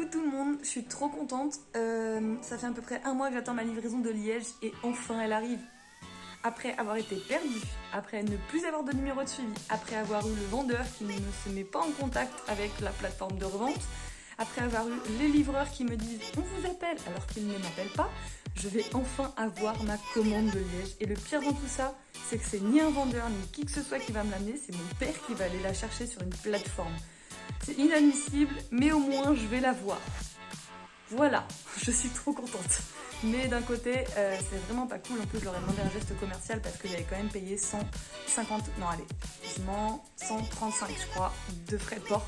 tout le monde, je suis trop contente. Ça fait à peu près un mois que j'attends ma livraison de Liège et enfin elle arrive. Après avoir été perdue, après ne plus avoir de numéro de suivi, après avoir eu le vendeur qui ne se met pas en contact avec la plateforme de revente, après avoir eu les livreurs qui me disent « on vous appelle » alors qu'ils ne m'appellent pas, je vais enfin avoir ma commande de Liège. Et le pire dans tout ça, c'est que c'est ni un vendeur ni qui que ce soit qui va me l'amener, c'est mon père qui va aller la chercher sur une plateforme. C'est inadmissible, mais au moins je vais la voir. Voilà, je suis trop contente. Mais d'un côté, c'est vraiment pas cool. En plus, je leur ai demandé un geste commercial parce que j'avais quand même payé 150, non allez, quasiment 135 je crois, de frais de port.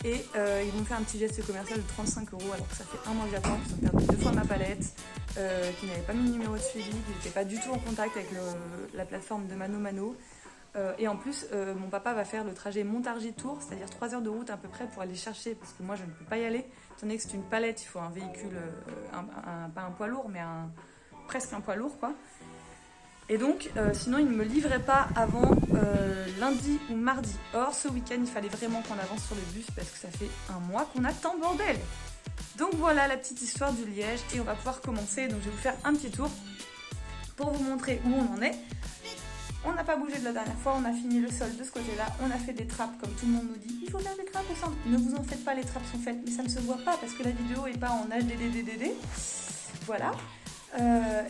Et ils m'ont fait un petit geste commercial de 35 € alors que ça fait un mois que j'attends, qu'ils ont perdu 2 fois ma palette, qu'ils n'avaient pas mis de numéro de suivi, qu'ils n'étaient pas du tout en contact avec la plateforme de Mano Mano. Et en plus, mon papa va faire le trajet Montargis-Tours, c'est-à-dire 3 heures de route à peu près pour aller chercher, parce que moi je ne peux pas y aller. Étant donné que c'est une palette, il faut un véhicule, pas un poids lourd, mais presque un poids lourd quoi. Et donc, sinon il ne me livrait pas avant lundi ou mardi. Or, ce week-end, il fallait vraiment qu'on avance sur le bus, parce que ça fait un mois qu'on attend, bordel. Donc voilà la petite histoire du Liège, et on va pouvoir commencer. Donc je vais vous faire un petit tour pour vous montrer où on en est. On n'a pas bougé de la dernière fois, on a fini le sol de ce côté-là, on a fait des trappes comme tout le monde nous dit. Il faut faire des trappes au centre. Ne vous en faites pas, les trappes sont faites, mais ça ne se voit pas parce que la vidéo n'est pas en HDDDD. Voilà.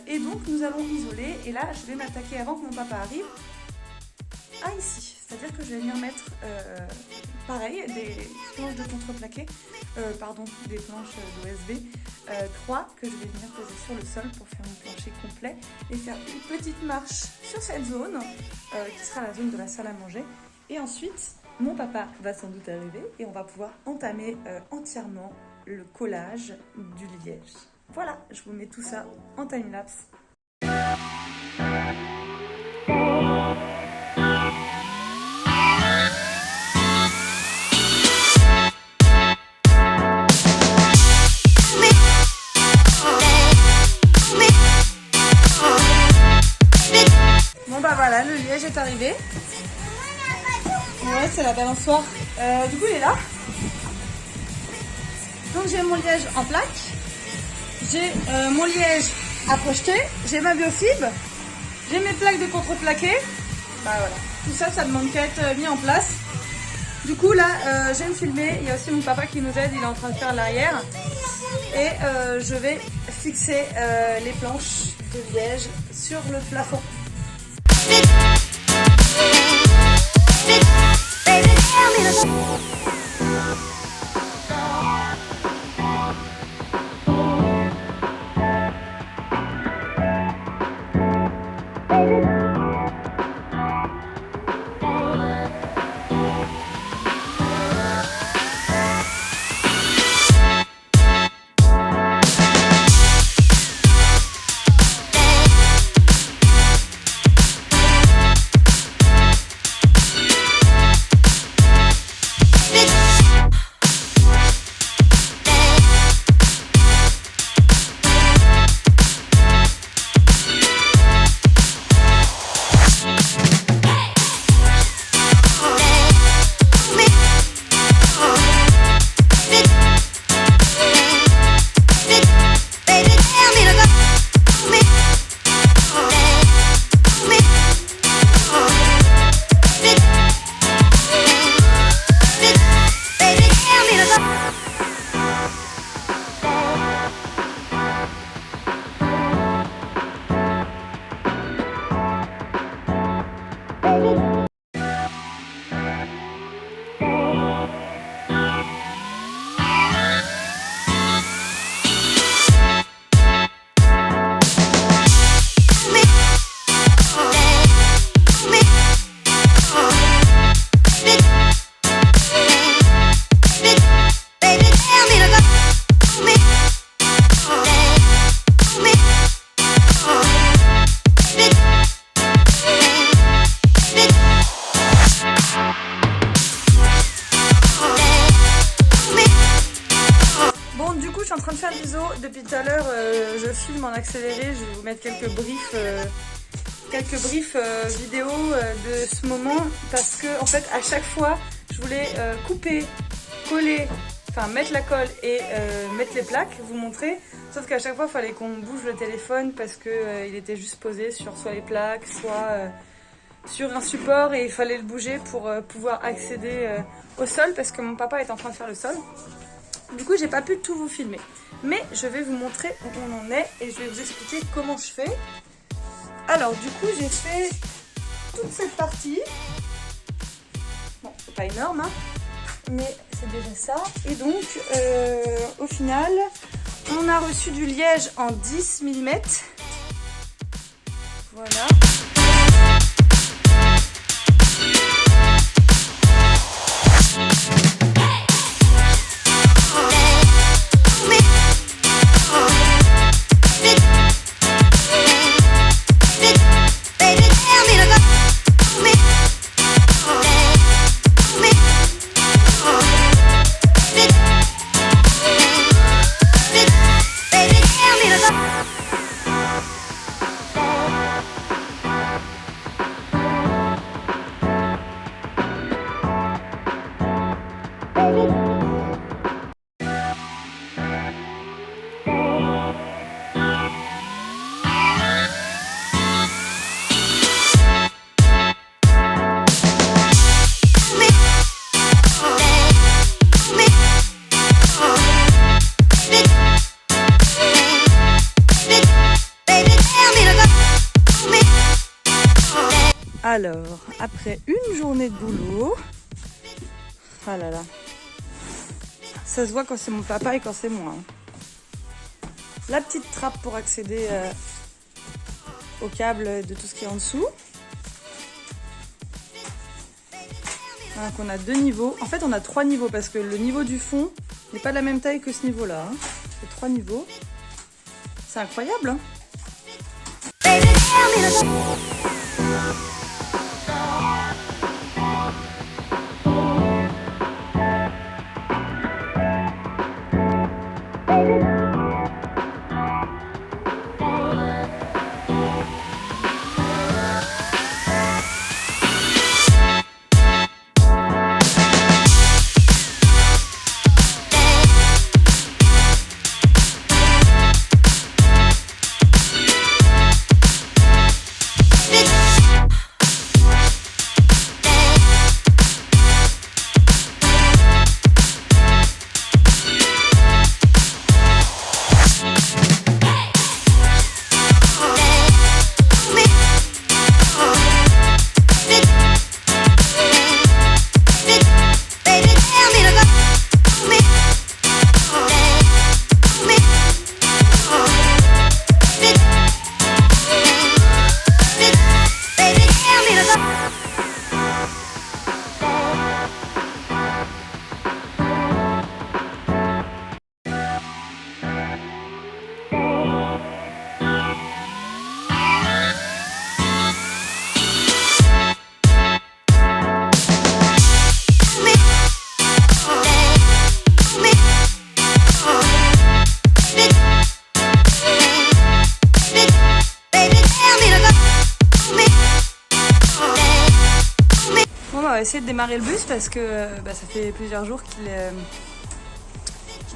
Et donc nous allons isoler, et là je vais m'attaquer avant que mon papa arrive à ici. C'est-à-dire que je vais venir mettre, pareil, des planches de contreplaqué, des planches d'OSB 3 que je vais venir poser sur le sol pour faire mon plancher complet et faire une petite marche sur cette zone qui sera la zone de la salle à manger. Et ensuite, mon papa va sans doute arriver et on va pouvoir entamer entièrement le collage du Liège. Voilà, je vous mets tout ça en time-lapse. Bon bah voilà, le Liège est arrivé. Ouais, c'est la balançoire. Du coup, il est là. Donc j'ai mon Liège en plaque. J'ai mon Liège à projeter. J'ai ma biofibre. J'ai mes plaques de contreplaqué. Bah voilà. Tout ça, ça demande qu'à être mis en place. Du coup là, je viens de filmer. Il y a aussi mon papa qui nous aide. Il est en train de faire l'arrière. Et je vais fixer les planches de Liège sur le plafond. Je suis en train de faire l'ISO. Depuis tout à l'heure, je filme en accéléré. Je vais vous mettre quelques briefs vidéo de ce moment parce que en fait à chaque fois je voulais couper, coller enfin mettre la colle et mettre les plaques, vous montrer. Sauf qu'à chaque fois, il fallait qu'on bouge le téléphone parce que il était juste posé sur soit les plaques, soit sur un support et il fallait le bouger pour pouvoir accéder au sol parce que mon papa est en train de faire le sol. Du coup, j'ai pas pu tout vous filmer. Mais je vais vous montrer où on en est et je vais vous expliquer comment je fais. Alors, du coup, j'ai fait toute cette partie. Bon, c'est pas énorme, hein, mais c'est déjà ça. Et donc, au final, on a reçu du liège en 10 mm. Voilà. Alors, après une journée de boulot, ah là là, ça se voit quand c'est mon papa et quand c'est moi. La petite trappe pour accéder au câble de tout ce qui est en dessous. Donc on a 2 niveaux. En fait, on a 3 niveaux parce que le niveau du fond n'est pas de la même taille que ce niveau-là. C'est 3 niveaux. C'est incroyable, hein. On va essayer de démarrer le bus parce que ça fait plusieurs jours qu'il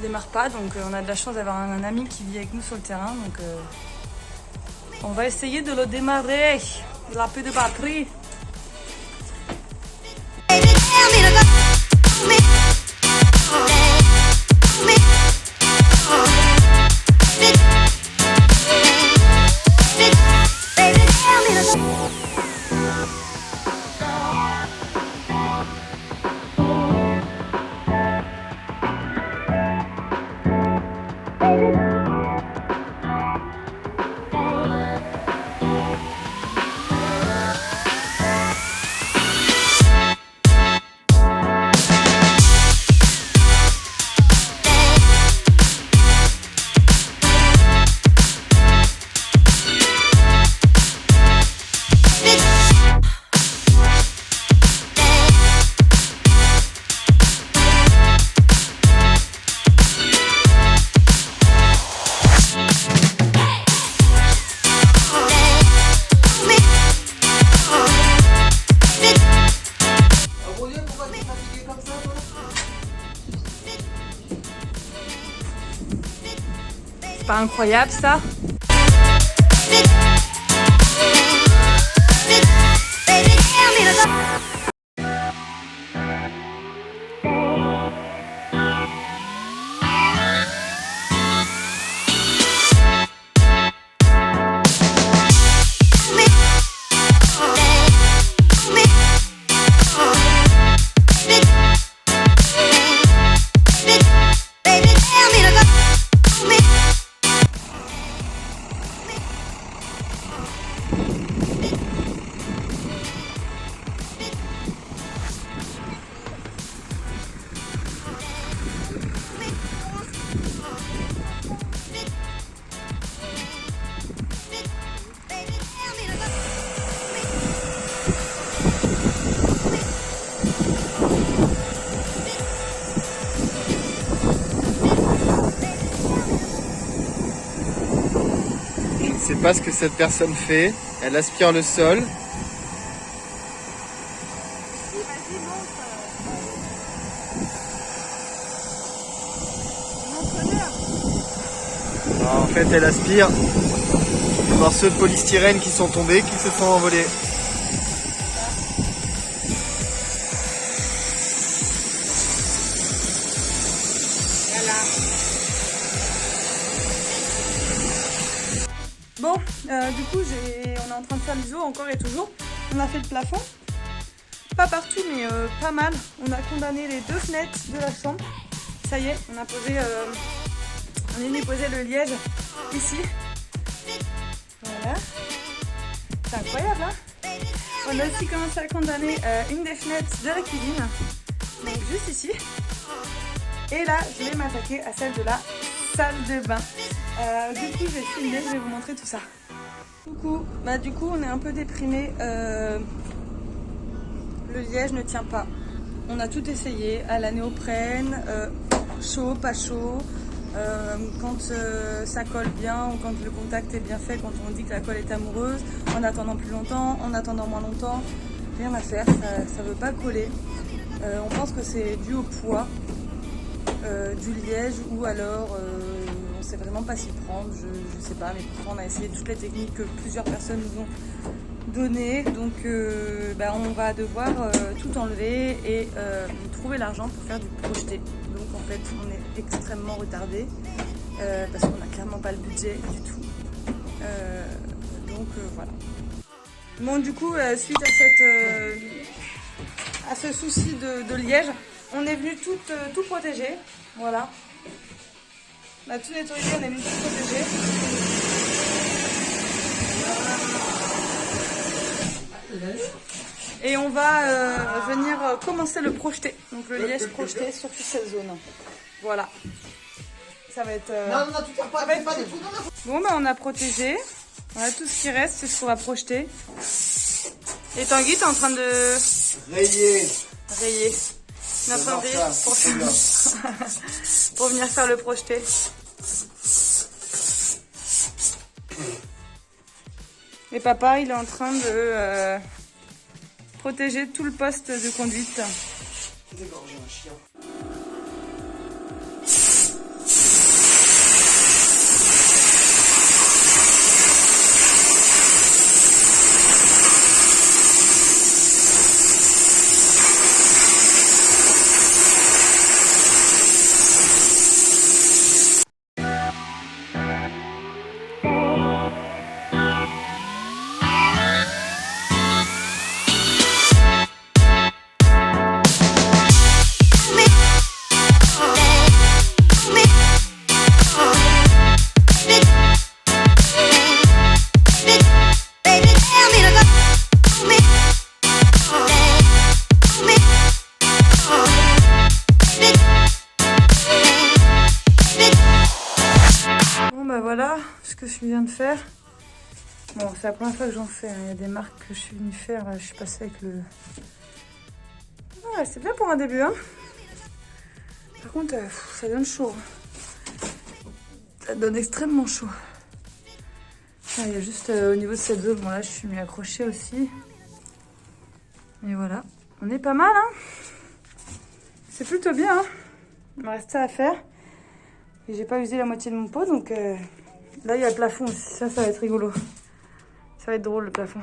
démarre pas, donc on a de la chance d'avoir un ami qui vit avec nous sur le terrain, donc on va essayer de le démarrer. Il a peu de batterie. pas incroyable ça? Je sais pas ce que cette personne fait. Elle aspire le sol. Alors, en fait, elle aspire des morceaux de polystyrène qui sont tombés, qui se sont envolés. Bon, du coup, on est en train de faire l'ISO encore et toujours. On a fait le plafond. Pas partout, mais pas mal. On a condamné les 2 fenêtres de la chambre. Ça y est, on a posé, on est venu poser le liège ici. Voilà. C'est incroyable, hein? On a aussi commencé à condamner une des fenêtres de la cuisine. Donc juste ici. Et là, je vais m'attaquer à celle de la salle de bain. Du coup, je vais filmer, je vais vous montrer tout ça. Du coup, on est un peu déprimé. Le liège ne tient pas. On a tout essayé, à la néoprène, chaud, pas chaud. Quand ça colle bien ou quand le contact est bien fait, quand on dit que la colle est amoureuse, en attendant plus longtemps, en attendant moins longtemps, rien à faire, ça veut pas coller. On pense que c'est dû au poids du liège ou alors on sait vraiment pas s'y prendre, je sais pas, mais pourtant on a essayé toutes les techniques que plusieurs personnes nous ont données, donc on va devoir tout enlever et trouver l'argent pour faire du projeté. Donc en fait on est extrêmement retardé parce qu'on n'a clairement pas le budget du tout. Voilà. Bon, du coup, suite à ce souci de liège, on est venu tout protéger. Voilà. On a tout nettoyé, on est venu tout protéger. Et on va venir commencer le projeté. Donc le liège projeté sur toute cette zone. Voilà. Ça va être... Non, tu perds pas, pas du tout. Bon, on a protégé. Voilà, tout ce qui reste, c'est ce qu'on va projeter. Et Tanguy, t'es en train de... Rayer. On est en train de rayer pour venir faire le projeté. Et papa, il est en train de protéger tout le poste de conduite. Dégorger un chien. Voilà ce que je viens de faire. Bon, c'est la première fois que j'en fais. Il y a des marques que je suis venue faire. Là, je suis passée avec le... Ouais, c'est bien pour un début. Hein. Par contre, ça donne chaud. Ça donne extrêmement chaud. Ah, il y a juste au niveau de cette zone. Bon, là, je suis mis accrochée aussi. Et voilà. On est pas mal. Hein. C'est plutôt bien. Hein. Il me reste ça à faire. Et j'ai pas usé la moitié de mon pot, donc là il y a le plafond aussi, ça va être rigolo. Ça va être drôle le plafond.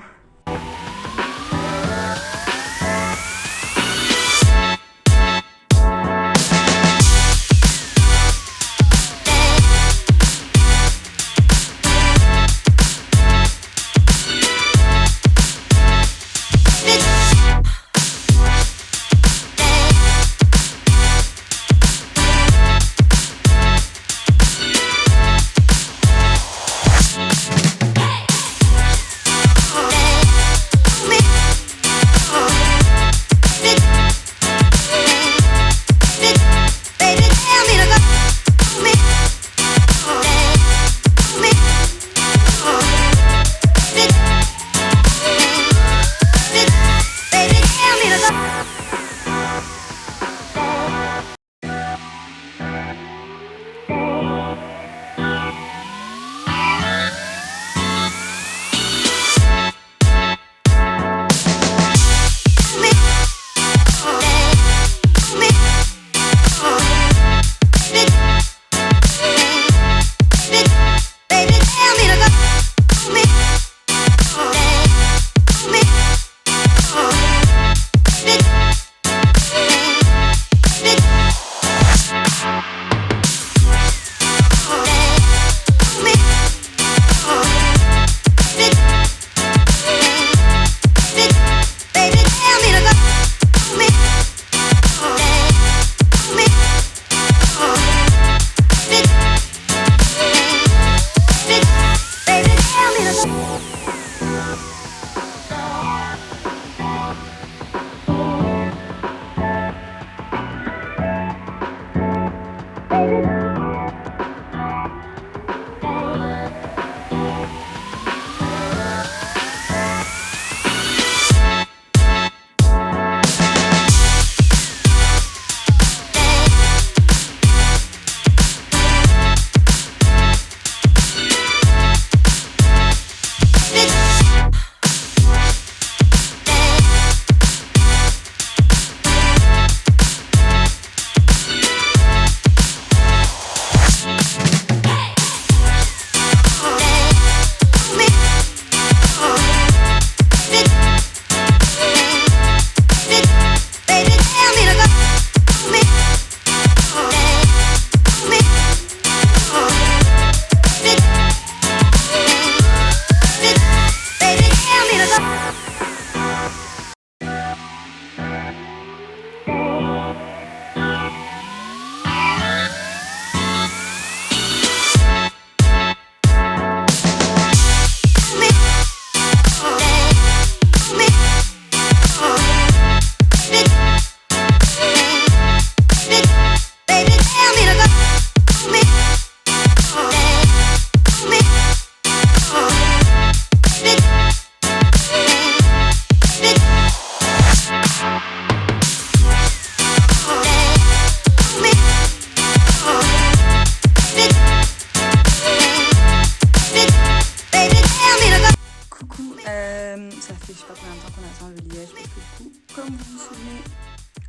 Ça fait je sais pas combien de temps qu'on attend le liège parce que du coup, comme vous vous souvenez,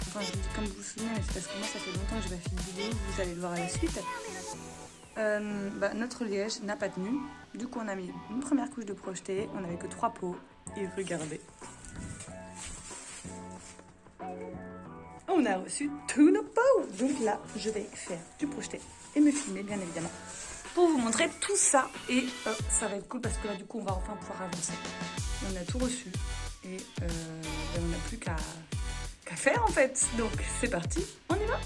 enfin je vous dis comme vous vous souvenez, mais c'est parce que moi ça fait longtemps que j'ai pas fait une vidéo, vous allez le voir à la suite. Notre liège n'a pas tenu, du coup on a mis une première couche de projeté, on n'avait que 3 pots et regardez. On a reçu tous nos pots, donc là je vais faire du projeté et me filmer bien évidemment pour vous montrer tout ça et ça va être cool parce que là du coup on va enfin pouvoir avancer. On a tout reçu et on n'a plus qu'à faire en fait, donc c'est parti, on y va.